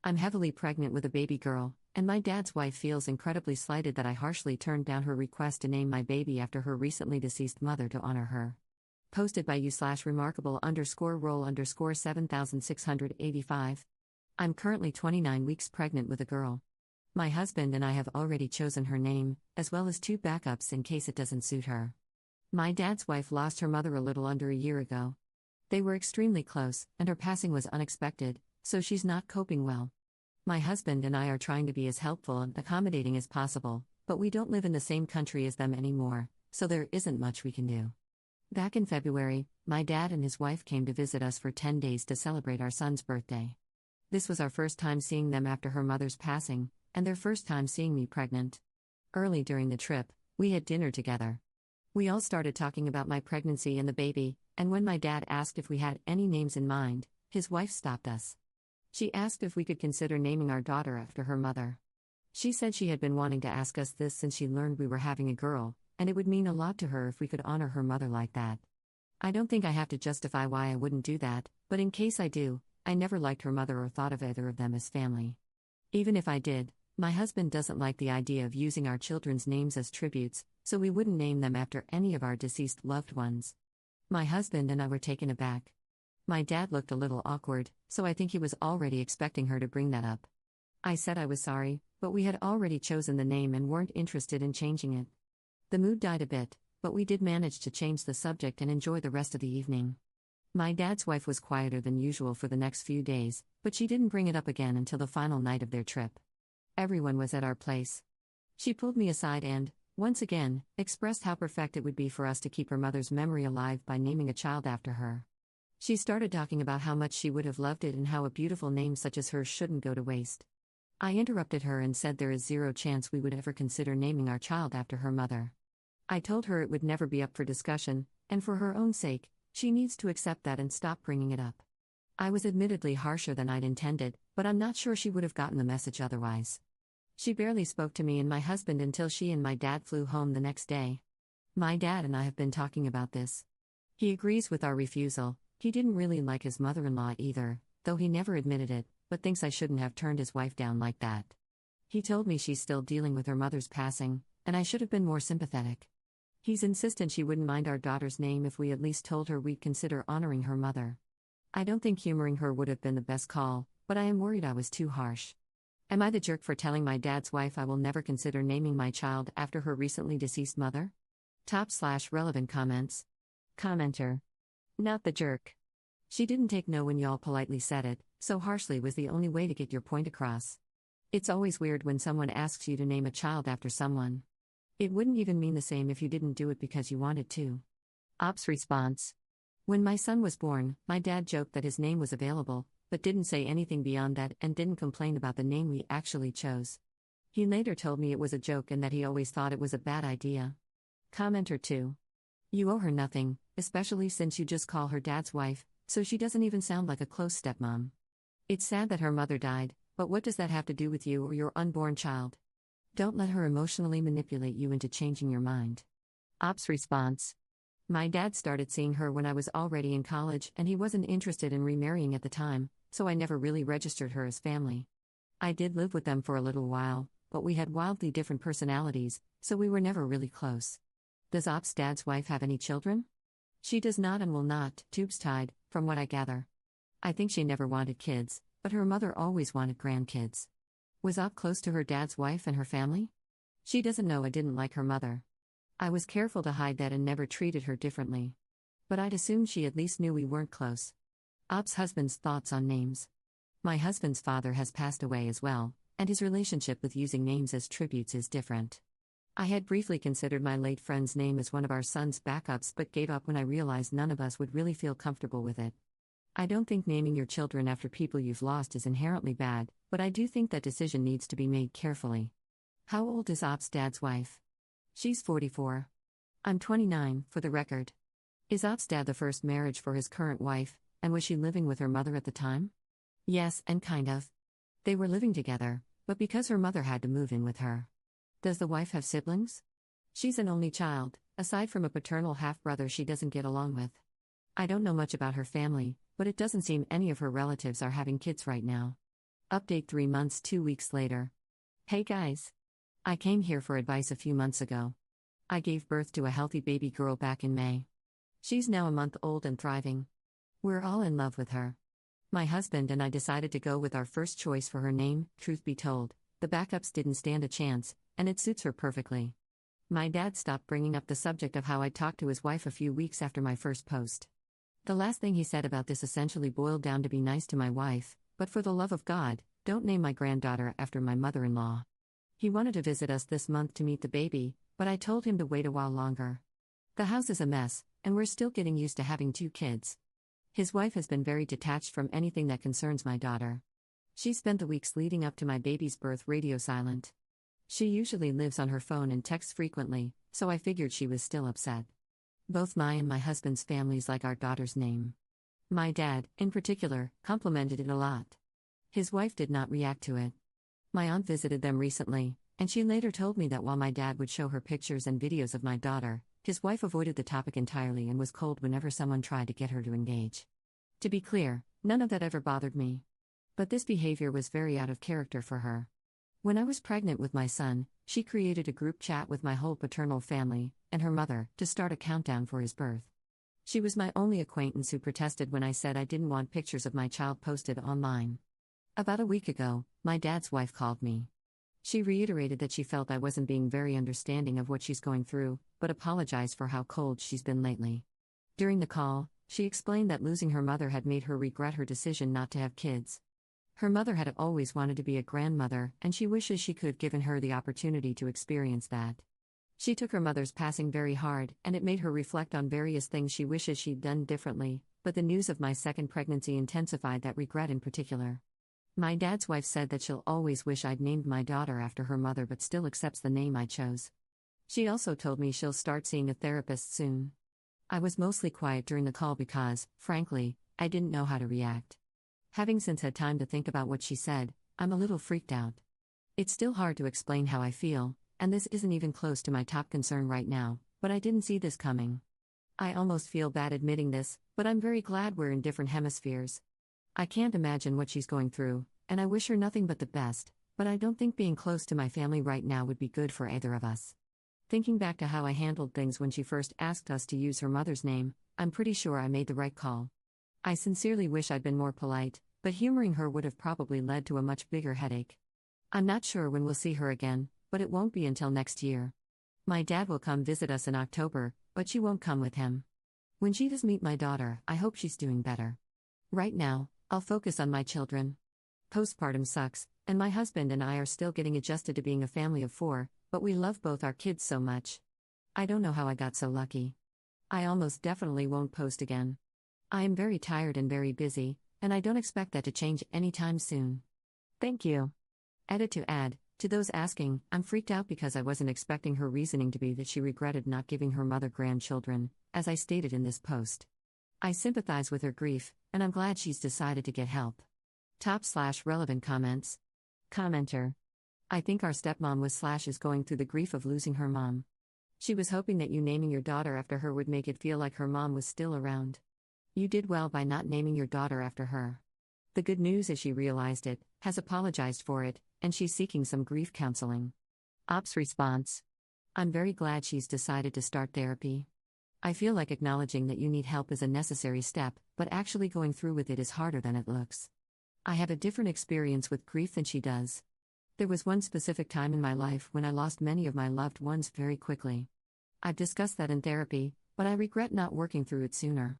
I'm heavily pregnant with a baby girl, and my dad's wife feels incredibly slighted that I harshly turned down her request to name my baby after her recently deceased mother to honor her. Posted by you/remarkable_roll_7685. I'm currently 29 weeks pregnant with a girl. My husband and I have already chosen her name, as well as 2 backups in case it doesn't suit her. My dad's wife lost her mother a little under a year ago. They were extremely close, and her passing was unexpected, so she's not coping well. My husband and I are trying to be as helpful and accommodating as possible, but we don't live in the same country as them anymore, so there isn't much we can do. Back in February, my dad and his wife came to visit us for 10 days to celebrate our son's birthday. This was our first time seeing them after her mother's passing, and their first time seeing me pregnant. Early during the trip, we had dinner together. We all started talking about my pregnancy and the baby, and when my dad asked if we had any names in mind, his wife stopped us. She asked if we could consider naming our daughter after her mother. She said she had been wanting to ask us this since she learned we were having a girl, and it would mean a lot to her if we could honor her mother like that. I don't think I have to justify why I wouldn't do that, but in case I do, I never liked her mother or thought of either of them as family. Even if I did, my husband doesn't like the idea of using our children's names as tributes, so we wouldn't name them after any of our deceased loved ones. My husband and I were taken aback. My dad looked a little awkward, so I think he was already expecting her to bring that up. I said I was sorry, but we had already chosen the name and weren't interested in changing it. The mood died a bit, but we did manage to change the subject and enjoy the rest of the evening. My dad's wife was quieter than usual for the next few days, but she didn't bring it up again until the final night of their trip. Everyone was at our place. She pulled me aside and, once again, expressed how perfect it would be for us to keep her mother's memory alive by naming a child after her. She started talking about how much she would have loved it and how a beautiful name such as hers shouldn't go to waste. I interrupted her and said there is zero chance we would ever consider naming our child after her mother. I told her it would never be up for discussion, and for her own sake, she needs to accept that and stop bringing it up. I was admittedly harsher than I'd intended, but I'm not sure she would have gotten the message otherwise. She barely spoke to me and my husband until she and my dad flew home the next day. My dad and I have been talking about this. He agrees with our refusal. He didn't really like his mother-in-law either, though he never admitted it, but thinks I shouldn't have turned his wife down like that. He told me she's still dealing with her mother's passing, and I should have been more sympathetic. He's insistent she wouldn't mind our daughter's name if we at least told her we'd consider honoring her mother. I don't think humoring her would have been the best call, but I am worried I was too harsh. Am I the jerk for telling my dad's wife I will never consider naming my child after her recently deceased mother? /relevant comments. Commenter. Not the jerk. She didn't take no when y'all politely said it, so harshly was the only way to get your point across. It's always weird when someone asks you to name a child after someone. It wouldn't even mean the same if you didn't do it because you wanted to. Ops response. When my son was born, my dad joked that his name was available, but didn't say anything beyond that and didn't complain about the name we actually chose. He later told me it was a joke and that he always thought it was a bad idea. Commenter 2. You owe her nothing, especially since you just call her dad's wife, so she doesn't even sound like a close stepmom. It's sad that her mother died, but what does that have to do with you or your unborn child? Don't let her emotionally manipulate you into changing your mind. Ops response. My dad started seeing her when I was already in college and he wasn't interested in remarrying at the time, so I never really registered her as family. I did live with them for a little while, but we had wildly different personalities, so we were never really close. Does Ops' dad's wife have any children? She does not and will not, tubes tied, from what I gather. I think she never wanted kids, but her mother always wanted grandkids. Was Op close to her dad's wife and her family? She doesn't know I didn't like her mother. I was careful to hide that and never treated her differently. But I'd assumed she at least knew we weren't close. Op's husband's thoughts on names. My husband's father has passed away as well, and his relationship with using names as tributes is different. I had briefly considered my late friend's name as one of our son's backups but gave up when I realized none of us would really feel comfortable with it. I don't think naming your children after people you've lost is inherently bad, but I do think that decision needs to be made carefully. How old is Op's dad's wife? She's 44. I'm 29, for the record. Is Op's dad the first marriage for his current wife, and was she living with her mother at the time? Yes, and kind of. They were living together, but because her mother had to move in with her. Does the wife have siblings? She's an only child, aside from a paternal half-brother she doesn't get along with. I don't know much about her family, but it doesn't seem any of her relatives are having kids right now. Update 3 months, 2 weeks later. Hey guys. I came here for advice a few months ago. I gave birth to a healthy baby girl back in May. She's now a month old and thriving. We're all in love with her. My husband and I decided to go with our first choice for her name. Truth be told, the backups didn't stand a chance, and it suits her perfectly. My dad stopped bringing up the subject of how I talked to his wife a few weeks after my first post. The last thing he said about this essentially boiled down to be nice to my wife, but for the love of God, don't name my granddaughter after my mother-in-law. He wanted to visit us this month to meet the baby, but I told him to wait a while longer. The house is a mess, and we're still getting used to having 2 kids. His wife has been very detached from anything that concerns my daughter. She spent the weeks leading up to my baby's birth radio silent. She usually lives on her phone and texts frequently, so I figured she was still upset. Both my and my husband's families like our daughter's name. My dad, in particular, complimented it a lot. His wife did not react to it. My aunt visited them recently, and she later told me that while my dad would show her pictures and videos of my daughter, his wife avoided the topic entirely and was cold whenever someone tried to get her to engage. To be clear, none of that ever bothered me. But this behavior was very out of character for her. When I was pregnant with my son, she created a group chat with my whole paternal family, and her mother, to start a countdown for his birth. She was my only acquaintance who protested when I said I didn't want pictures of my child posted online. About a week ago, my dad's wife called me. She reiterated that she felt I wasn't being very understanding of what she's going through, but apologized for how cold she's been lately. During the call, she explained that losing her mother had made her regret her decision not to have kids. Her mother had always wanted to be a grandmother, and she wishes she could have given her the opportunity to experience that. She took her mother's passing very hard, and it made her reflect on various things she wishes she'd done differently, but the news of my second pregnancy intensified that regret in particular. My dad's wife said that she'll always wish I'd named my daughter after her mother but still accepts the name I chose. She also told me she'll start seeing a therapist soon. I was mostly quiet during the call because, frankly, I didn't know how to react. Having since had time to think about what she said, I'm a little freaked out. It's still hard to explain how I feel, and this isn't even close to my top concern right now, but I didn't see this coming. I almost feel bad admitting this, but I'm very glad we're in different hemispheres. I can't imagine what she's going through, and I wish her nothing but the best, but I don't think being close to my family right now would be good for either of us. Thinking back to how I handled things when she first asked us to use her mother's name, I'm pretty sure I made the right call. I sincerely wish I'd been more polite, but humoring her would have probably led to a much bigger headache. I'm not sure when we'll see her again, but it won't be until next year. My dad will come visit us in October, but she won't come with him. When she does meet my daughter, I hope she's doing better. Right now, I'll focus on my children. Postpartum sucks, and my husband and I are still getting adjusted to being a family of 4, but we love both our kids so much. I don't know how I got so lucky. I almost definitely won't post again. I am very tired and very busy, and I don't expect that to change anytime soon. Thank you. Edit to add, to those asking, I'm freaked out because I wasn't expecting her reasoning to be that she regretted not giving her mother grandchildren, as I stated in this post. I sympathize with her grief, and I'm glad she's decided to get help. Top/relevant comments. Commenter. I think our stepmom is going through the grief of losing her mom. She was hoping that you naming your daughter after her would make it feel like her mom was still around. You did well by not naming your daughter after her. The good news is she realized it, has apologized for it, and she's seeking some grief counseling. Ops response. I'm very glad she's decided to start therapy. I feel like acknowledging that you need help is a necessary step, but actually going through with it is harder than it looks. I have a different experience with grief than she does. There was one specific time in my life when I lost many of my loved ones very quickly. I've discussed that in therapy, but I regret not working through it sooner.